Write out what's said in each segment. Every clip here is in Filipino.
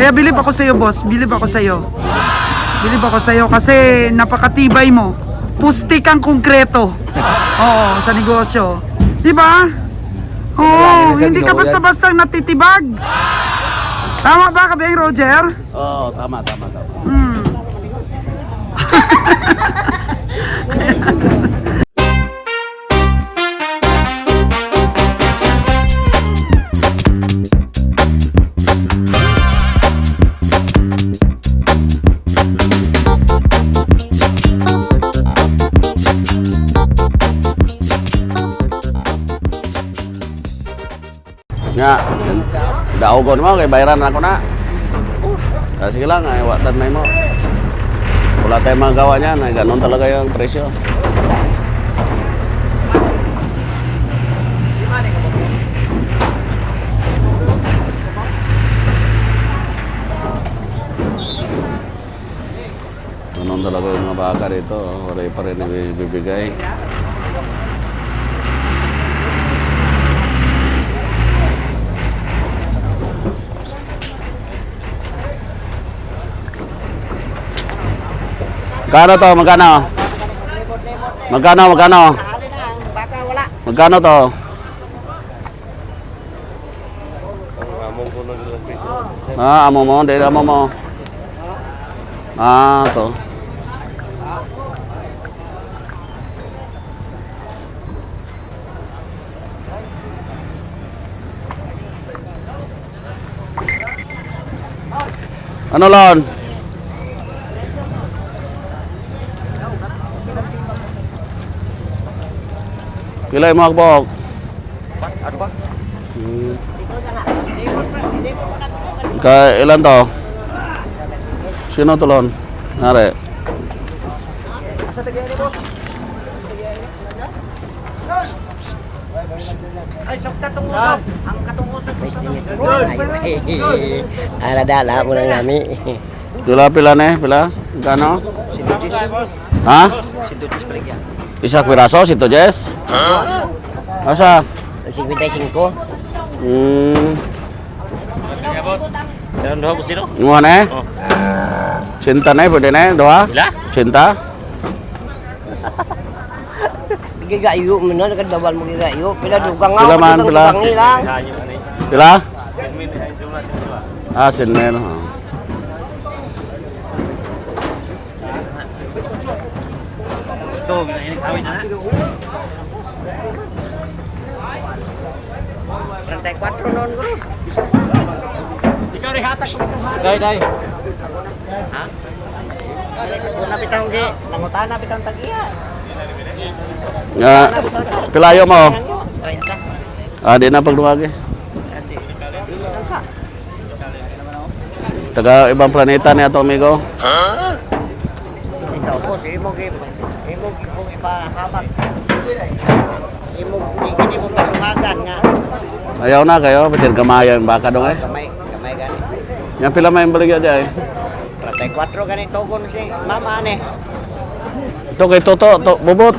Kaya bilib ako sa'yo, boss. Bilib ako sa'yo. Bilib ako sa'yo kasi napakatibay mo. Pustik ang konkreto. Oo, sa negosyo. Di ba? Oo, hindi ka basta-basta natitibag. Tama ba, Kabeng Roger? Oo, tama. Nga, daugon mo, kay bayaran ako na. Sige lang, ay watan na mo. Wala tayong magawa niyan, ay ganun talaga yung presyo. Ganun talaga yung mga baka dito, wala pa rin ibibigay. Magkano to? Magkano? Magkano to? Amo mo, dahil amo mo. To. Ano lon? Pila yung mga bok? Ano ba? Ilan to? Sino to lon? Nare? Ay, sukta tong usap. Ang katong usap. Ala-dala mo lang nami. Pila ne? Pila? Gano? Ha? Isa piraso, si Jess? Asa? 55. Dalam doha po sino? Mga ne? Cinta ne, pwede ne? Doha? Pila? Cinta? Gigayo mo na, nakadawal mo gigayo. Pila dugang nga. Pila man, pila? Lang. Pila? Sinmen. Ito, ini kawin na. 34 noon bro. Ikaw rin hatak ko. Day. Ha? Una bitang gi, nangutana bitang tagiya. Pilayo mo? 30. Di na pagduwagi. Taga ibang planeta ni ato amigo. Ikaw po, imong ipahabak. Imong gini mo palumagan nga. Ayaw na kayo, pwede gamaya yung baka dong eh. Kamay gani. Yang pila may baligya di ay. 34 gani togon si mama ane. Ito kay Toto, Bubot.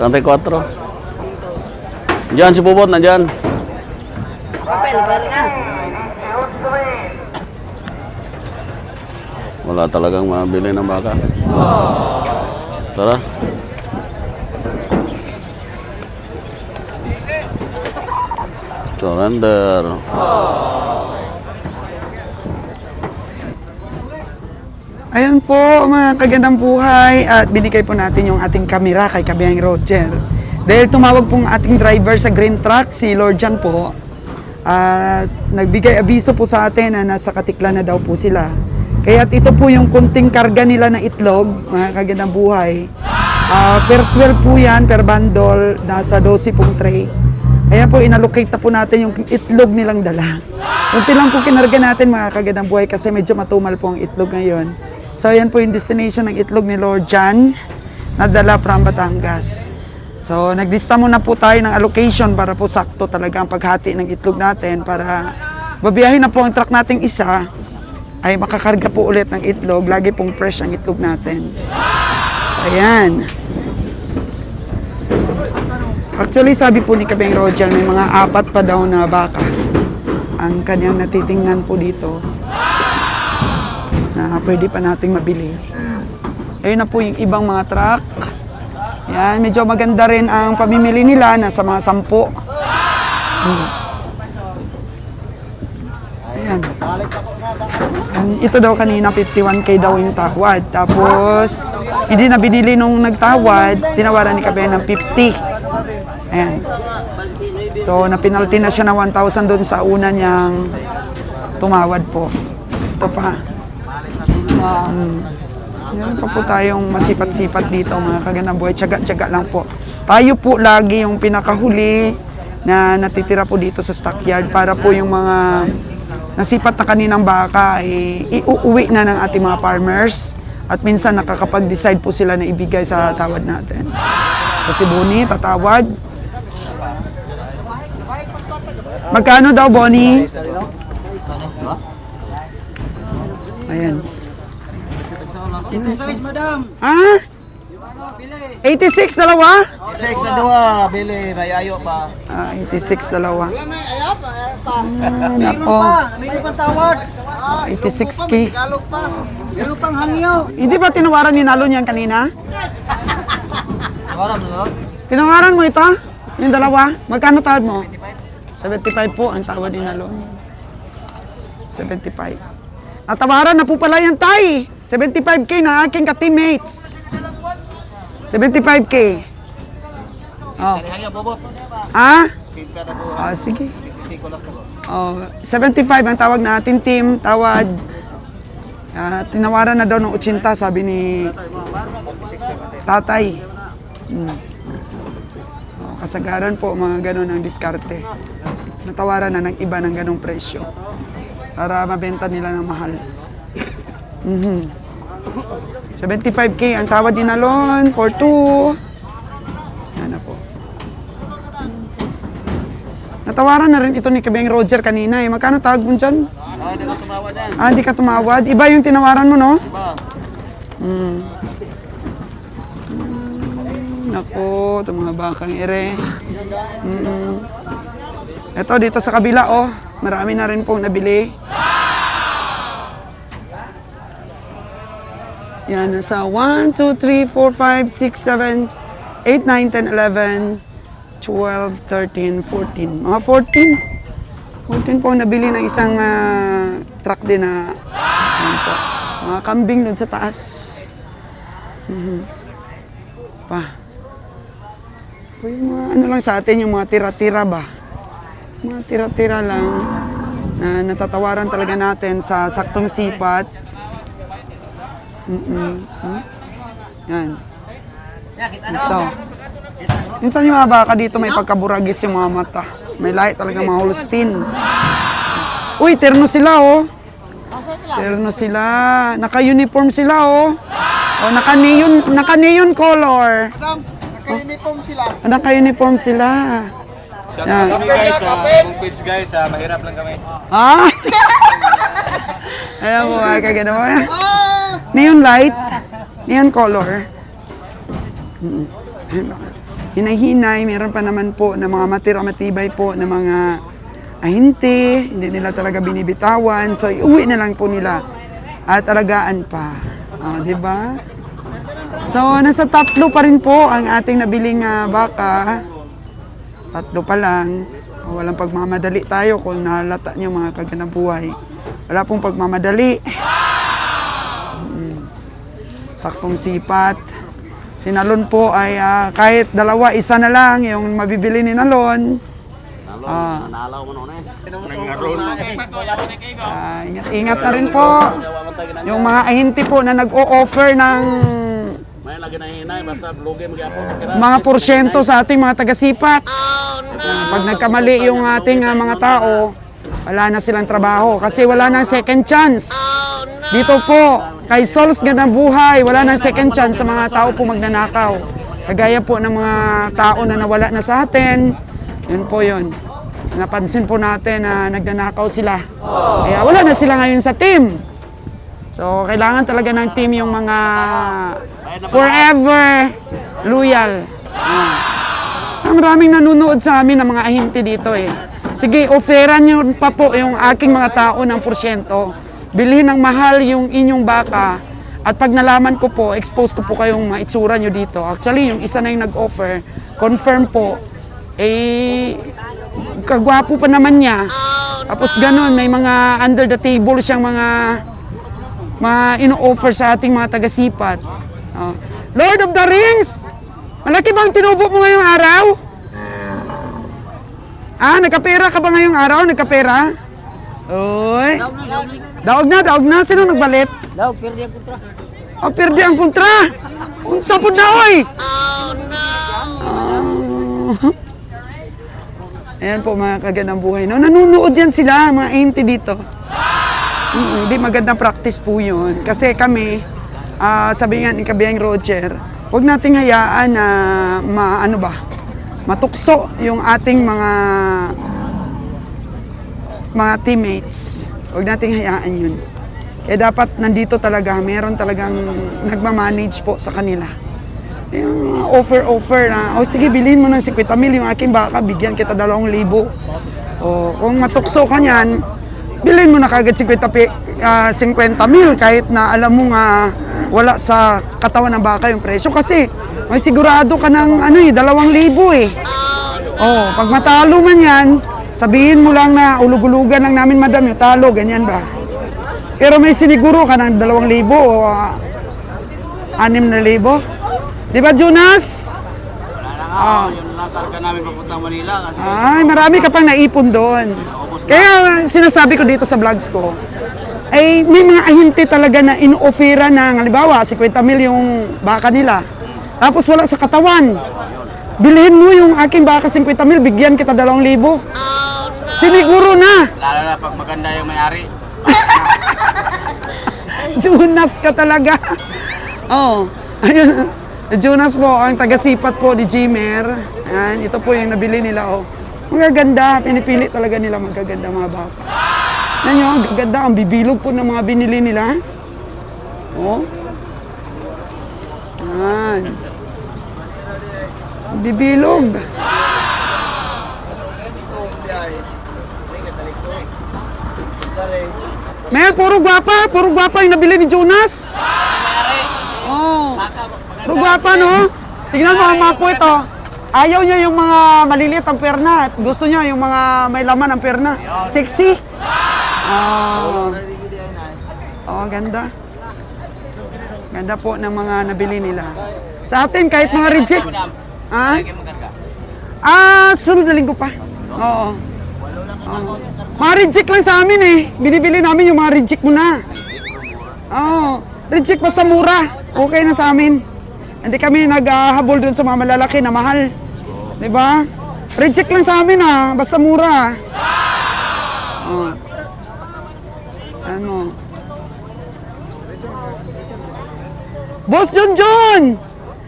34. Diyan si Bubot, nandyan. Papel na. Wala talagang mabili ng baka. Tara. Surrender. Ayan po mga kagandang buhay at binigay po natin yung ating kamera kay Kabeng Roger. Dahil tumawag pong ating driver sa green truck, si Lord Jan po. At nagbigay abiso po sa atin na nasa Katiklan na daw po sila. Kaya ito po yung kunting karga nila na itlog, mga kagandang buhay. Per 12 po yan, per bundle, nasa 12 pong tray. Ayan po, inallocate na po natin yung itlog nilang dala. Kunti lang po kinarga natin mga kagandang buhay kasi medyo matumal po ang itlog ngayon. So ayan po yung destination ng itlog ni Lord Jan na dala from Batangas. So naglista muna po tayo ng allocation para po sakto talaga ang paghati ng itlog natin para babiyahin na po ang truck nating isa ay makakarga po ulit ng itlog. Lagi pong fresh ang itlog natin. Ayan. Actually, sabi po ni Kabeng Roger, may mga 4 pa daw na baka. ang kanyang natitingnan po dito na pwede pa nating mabili. Ayun na po yung ibang mga truck. Yan, medyo maganda rin ang pamimili nila, nasa mga 10. Ayan. Ito daw kanina 51K daw yung tawad. Tapos, hindi na binili nung nagtawad, tinawaran ni Kabe ng 50. Ayan. So, napinalty na siya ng 1,000 doon sa una niyang tumawad po. Ito pa. Meron pa po tayong masipat-sipat dito mga kaganang buhay. Tiyaga-tiyaga lang po. Tayo po lagi yung pinakahuli na natitira po dito sa stockyard para po yung mga nasipat na kaninang baka ay iuuwi na ng ating mga farmers at minsan nakakapag-decide po sila na ibigay sa tawad natin. Kasi Bonnie, tatawad. Magkano daw, Bonnie? Ayan. Ah? 86 dalawa? 6 sa duha, bili, may ayo pa. 86 dalawa. May ayo pa. Nako. Meron pa tawad. 86K. Galog pa. Meron pang hangyo. Hindi ba tinawaran ni Nalon yan kanina? Tinawaran mo ito? Yung dalawa? Magkano tawad mo? 75 po ang tawad ni Nalon. 75. Natawaran na po pala yan, tay. 75K na aking ka-teammates. 75K. Oh. Ah? Ah, sige. Oh, 75 ang tawag natin, team. Tawad. Tinawaran na daw ng 80, sabi ni tatay. Oh, kasagaran po, mga ganun ang diskarte. Natawaran na ng iba ng ganung presyo para mabenta nila ng mahal. 75K ang tawad ni Nalon for 2. Yan na po. Natawaran na rin ito ni Kabeng Roger kanina eh. Magkano tawag mo dyan? Hindi ka tumawad yan. Hindi ka tumawad. Iba yung tinawaran mo, no? Diba? Nako, ito mga bakang ere. Ito, dito sa kabila, oh. Marami na rin pong nabili. Yan, nasa 1, 2, 3, 4, 5, 6, 7, 8, 9, 10, 11, 12, 13, 14. Mga 14. 14 po nabili ng isang truck din na yan po. Mga kambing doon sa taas. Pa. O yung mga ano lang sa atin, yung mga tira-tira ba? Mga tira-tira lang na natatawaran talaga natin sa saktong sipat. Yan. Ito. Minsan yung mga baka dito may pagkaburagis yung mga mata. May lahi talaga mga Holstein. Uy, terno sila oh. Terno sila. Naka-uniform sila oh. Oh, naka-neon color. Naka-uniform sila. Naka-uniform sila. Yan. Kami guys, buong page guys, mahirap lang kami. Ah! Ayan mo, mga kagano mo. Neon light. Neon color. Hinay-hinay. Meron pa naman po na mga matira-matibay po na mga ahinti. Hindi nila talaga binibitawan. So, iuwi na lang po nila. At alagaan pa. Oh, di ba? So, nasa 3 pa rin po ang ating nabiling baka. 3 pa lang. Walang pagmamadali tayo kung nahalata nyo mga kaganang buhay. Wala pong pagmamadali. Saktong sipat. Si Nalon po ay kahit 2, 1 na lang yung mabibili ni Nalon. Nalaw mo noon Ingat na rin po. Yung mga ahinti po na nag-o-offer ng May lagi na hinay, basta lugi magyapon. mga porsyento sa ating mga taga-sipat. Pag nagkamali yung ating mga tao, wala na silang trabaho kasi wala nang second chance. Dito po, kay Sols Gandang Buhay, wala nang second chance sa mga tao po magnanakaw. Kagaya po ng mga tao na nawala na sa atin, yun po yun. Napansin po natin na nagnanakaw sila. Kaya wala na sila ngayon sa team. So, kailangan talaga ng team yung mga forever loyal. Maraming nanonood sa amin ng mga ahinti dito eh. Sige, offeran nyo pa po yung aking mga tao ng porsyento. Bilhin ng mahal yung inyong baka. At pag nalaman ko po, expose ko po kayong maitsura nyo dito. Actually, yung isa na yung nag-offer, confirm po, kagwapo pa naman niya. Tapos ganun, may mga under the table siyang mga ino-offer sa ating mga taga-sipat. Lord of the Rings! Malaki bang tinubo mo ngayong araw? Nagkapera ka ba ngayong araw? Nagkapera? Uy. Daog na. Sino nagbalit? Daog, perdi ang kontra. Perdi ang kontra. Unsa pud na, oy? Ayan po mga kagandang buhay. No? Nanunood yan sila, mga auntie dito. Hindi magandang practice po yun. Kasi kami, sabi nga ni Kabiyang Roger, huwag nating hayaan na matukso yung ating mga teammates. Huwag nating hayaan yun. Kaya dapat nandito talaga, meron talagang nagmamanage po sa kanila. Yung offer na, sige bilhin mo ng 50 mil yung aking baka, bigyan kita 2,000. Kung matukso ka niyan, bilhin mo na kagad 50 mil kahit na alam mo nga wala sa katawan ng baka yung presyo. Kasi may sigurado ka ng 2,000 eh. Pag matalo man yan, sabihin mo lang na ulug-ulugan lang namin madam yung talo, ganyan ba? Pero may siniguro ka ng 2,000 o 6,000. Di ba, Jonas? Wala na nga, yun lang karga namin papuntang Manila. Kasi Ay, marami ka pang naipon doon. Kaya sinasabi ko dito sa vlogs ko, ay may mga ahente talaga na ino-offera ng, halimbawa, 50 mil yung baka nila. Tapos wala sa katawan. Bilhin mo yung aking baka 50 mil, bigyan kita 2,000. Siniguro na. lalo na pag maganda yung may-ari. Jonas ka talaga. Ayun. Jonas po, ang taga-sipat po ni Jimer. Ayan, ito po yung nabili nila. Magaganda, pinipili talaga nila magaganda mga baka. Ayan nyo, ang gaganda, ang bibilog po ng mga binili nila. Ayan. Ang bibilog. May puro gwapa yung nabili ni Jonas. Puro gwapa, no? Tingnan mo ang mapo ito. Ayaw niya yung mga maliliit ang perna at gusto niya yung mga may laman ang perna. Sexy. Ganda. Ganda po ng mga nabili nila. Sa atin, kahit mga reject. Sunod na linggo pa. Oo. Mga reject lang sa amin eh. Binibili namin yung mga reject muna. Reject basta mura. Okay na sa amin. Hindi kami naghahabol dun sa mga malalaki na mahal. Diba? Reject lang sa amin basta mura. Boss John!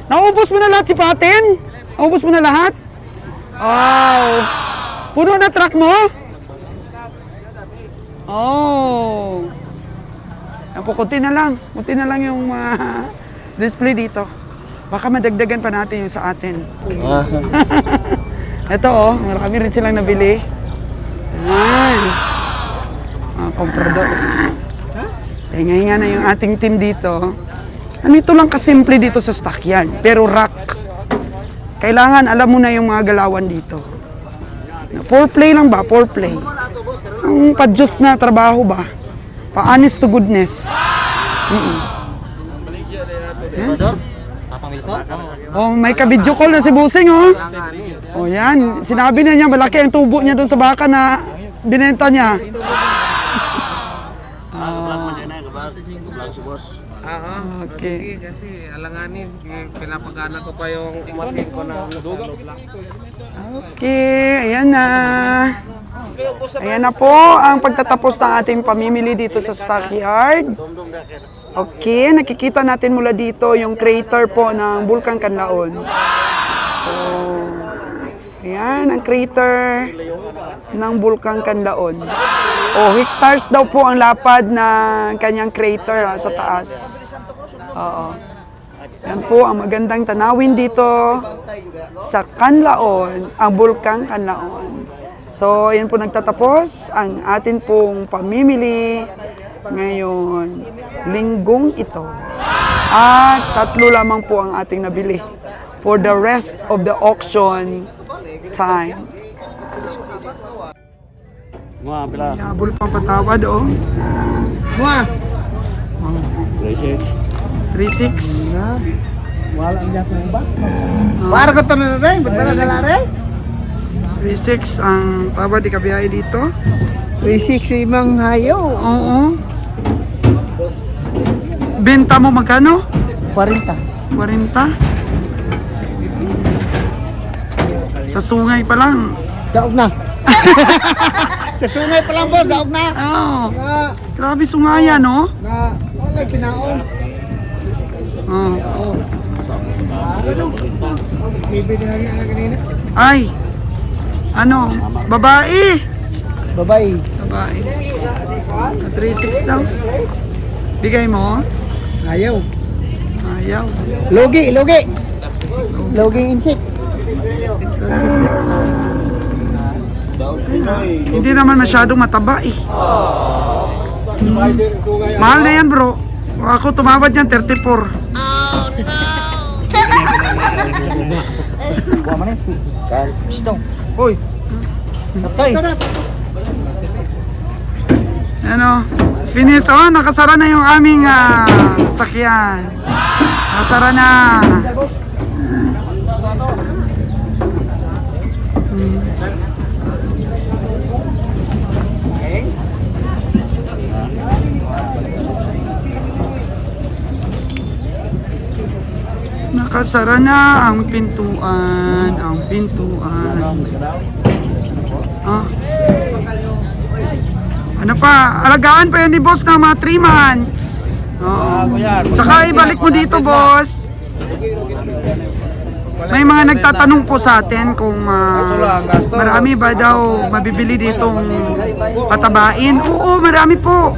Naubos mo na lahat si Paten? Naubos mo na lahat? Wow! Puno na truck mo? Yan po, kunti na lang yung display dito. Baka madagdagan pa natin yung sa atin. Ito marami rin silang nabili. Ayan. Komprador. Hinga-hinga na yung ating team dito. Ito lang kasimple dito sa stockyard, pero rock. Kailangan alam mo na yung mga galawan dito. Foreplay lang ba? Foreplay. Ang pa-just na trabaho ba? Pa-honest to goodness. May ka-video call na si Busing, yan. Sinabi na niya, malaki ang tubo niya doon sa baka na binenta niya. Okay. Kasi alanganin, pinapagana ko pa yung masin ko na Okay, ayan na. Ayan na po ang pagtatapos ng ating pamimili dito sa stockyard. Okay, nakikita natin mula dito yung crater po ng Bulkang Kanlaon. Ayan, ang crater ng Bulkang Kanlaon. Hectares daw po ang lapad ng kanyang crater sa taas. Yan po ang magandang tanawin dito sa Kanlaon, ang Bulkang Kanlaon. So, ayan po nagtatapos ang atin pong pamimili ngayon, linggong ito. At 3 lamang po ang ating nabili for the rest of the auction time. Mga pila. Habol pang patawad, oh. Wah! 3.6. Wala ang jack ng ba? Para ko tanong na rin, ba't na rin? 3.6 ang tawad di kabiyahe dito. 360 mang hayo. Oo. Benta mo magkano? 40. 40? Sa sungay pa lang. Daog na. Sa sungay pa lang boss, daog na. Oh, Na, grabe sungayan, no? wala kinaon. Oh. Sibi na nga kanina. Ay, ano, babae. Babae. Babae. 3.6 daw. Bigay mo? Ayaw. Ayaw. Logi. Logi insect. 36. Hindi naman masyadong mataba eh. Mahal na yan bro. Ako tumawad yan 34. Hoy. Tatay. Ano? Finish. Oh, nakasara na yung aming sakyan. Nakasara na. Nakasara na ang pintuan. Ah. Ano pa? Alagaan pa yan ni boss na mga 3 months. Oo. Tsaka ibalik mo dito, boss. May mga nagtatanong po sa atin kung marami ba daw mabibili ditong patabain. Oo, marami po.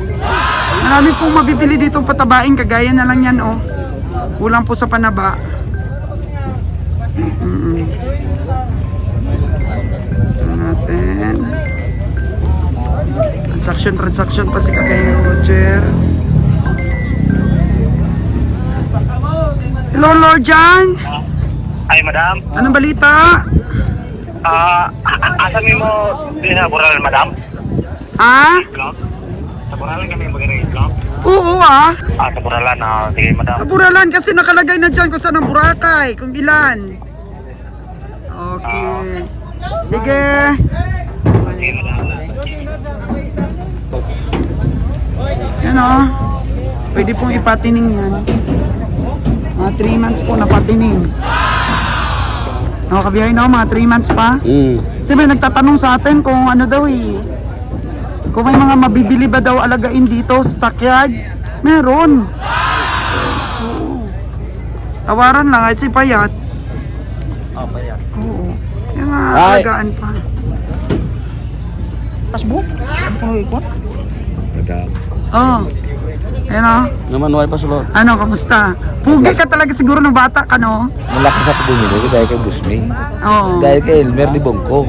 Marami pong mabibili ditong patabain. Kagaya na lang yan, oh. Kulang po sa panaba. Natin. Transaction pa si Kabeng Roger. Hello, Lord John. Ay, madam. Anong balita? Asa mo din sa Boral, madam? Ha? Club? Sa Boralan kami mag-raise club? Oo Sa Boralan, sige, madam. Kapuralan kasi nakalagay na dyan kung saan ang Boracay, kung ilan. Okay. Sige. Sige, madam. Yan o. Pwede pong ipatining yan. Mga 3 months po na patining. Kabiyahin na mga 3 months pa. Kasi may nagtatanong sa atin kung ano daw eh. Kung may mga mabibili ba daw alagain dito sa stockyard. Meron. Oo. Tawaran lang ay si Payat. Payat. Oo. Yung mga Ay. alagaan pa. Pasbook? Ano ko ikot? Oo. Ayan o. Naman way pa sulod. Ano, kamusta? Pugi ka talaga siguro ng bata ka, no? Malakas ako bumili dahil kay Busmi. Oo. Dahil kay Elmer ni Bongko.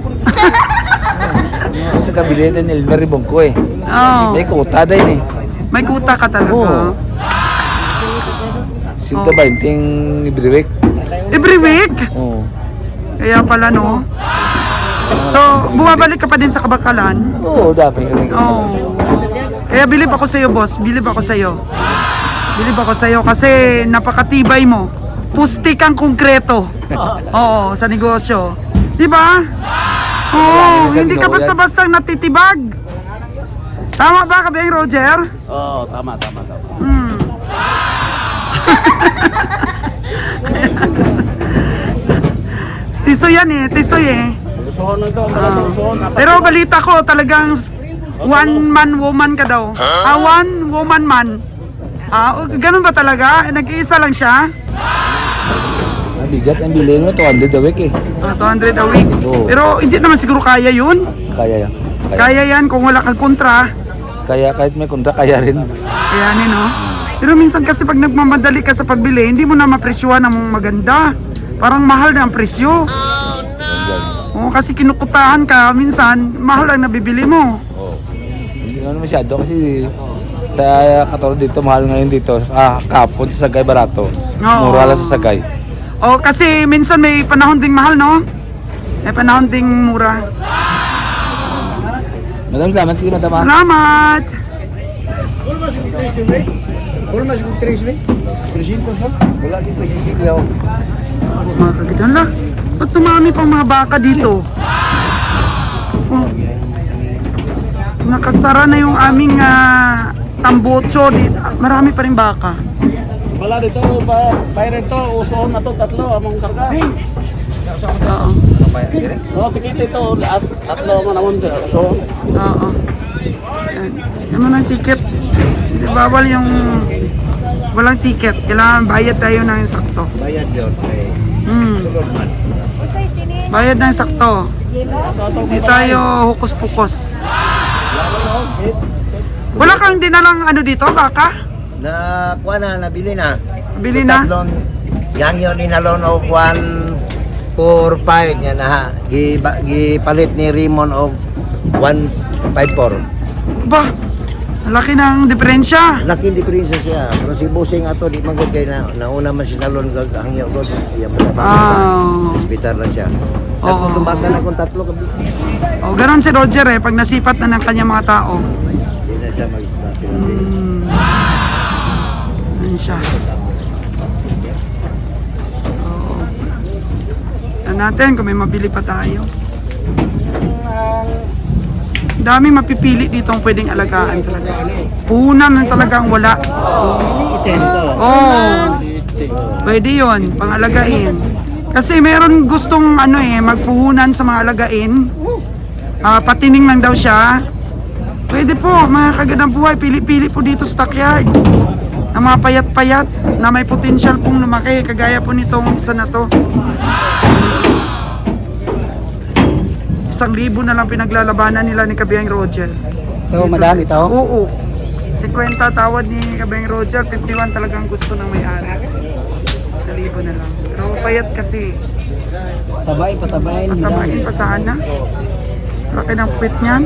Nagkabili din Elmer ni Bongko eh. Oo. May kuta din eh. May kuta ka talaga. Oo. Sinta 20 every week. Every week? Oo. Kaya pala, no? So, bumabalik ka pa din sa Kabakalan? Oo, dami kami. Oo. Kaya bilib ako sa'yo, boss. Bilib ako sa'yo. Bilib ako sa'yo kasi napakatibay mo. Pustik ang konkreto. Oo, sa negosyo. Di ba? Oo, hindi ka basta-basta natitibag. Tama ba, Kabeng Roger? Oo, tama. Hmm. Tisoy yan eh, tisoy eh. Gustuhon na ito, gustuhon. Pero balita ko talagang one man woman ka daw. One woman man. Ganun ba talaga? Nag-iisa lang siya? Mabigat ang bilhin mo, 200 a week eh. 200 a week. Oo. Pero hindi naman siguro kaya yun. Kaya yan. Kaya yan kung wala kang kontra. Kaya kahit may kontra, kaya rin. Kaya no? Pero minsan kasi pag nagmamadali ka sa pagbili, hindi mo na mapresyuhan ng maganda. Parang mahal na ang presyo. Oo, kasi kinukutahan ka, minsan, mahal ang nabibili mo. Hindi naman masyado kasi sa katulad dito, mahal ngayon dito. Kapon sa Sagay barato. Oo. Mura lang sa Sagay. O, kasi minsan may panahon ding mahal, no? May panahon ding mura. Madam, salamat kayo, madam. Salamat! Wala mas kung 3 ba? 300 ha? Wala din pa sisiglaw. Mga kagitan la. Ba't tumami pang mga baka dito? Oh. Nakasara na yung aming tambotso. Marami pa rin baka. Wala dito, bayran to, usoon na to, tatlo, among karga. Oo. Oo, tikit ito, tatlo mo naman, usoon. Oo. Yan. Yan mo ng ticket. Hindi bawal yung walang ticket. Kailangan bayad tayo ng sakto. Bayad yun. Sulod man. Bayad ng sakto. Hindi tayo hukus-pukos. Wala kang dinalang ano dito, baka? Na kuha na, nabili na. Bili na? Yang yun inalon og 145 niya na gipalit ni Rimon og 154. Ba, laki ng diferensya. Laki diferensya siya. Pero si Busing ato di magod kay na nauna man sinalon gag hangyo god. Iya man. Hospital lang siya. Oo. Ako tumakan na kung tatlo ka. Oh, ganon si Roger pag nasipat na ng kanyang mga tao. Di na siya mag Yan siya. Oo. Tignan natin kung may mabili pa tayo. Daming mapipili dito ang pwedeng alagaan talaga. Puhunan na talaga ang wala. Oh. Pwede yun, pang-alagain. Kasi meron gustong magpuhunan sa mga alagain. Patining lang daw siya. Pwede po, mga kagandang buhay, pili-pili po dito sa stockyard. Na mga payat-payat na may potential pong lumaki, kagaya po nitong isa na to. 1,000 na lang pinaglalabanan nila ni Kabiyang Roger. So, madami to? Oo. 50 tawad ni Kabiyang Roger, 51 talagang gusto ng may-ari. 1,000 na lang. Pero payat kasi. Tabain, patabain. Patabain pa sana. Laki ng puwit niyan.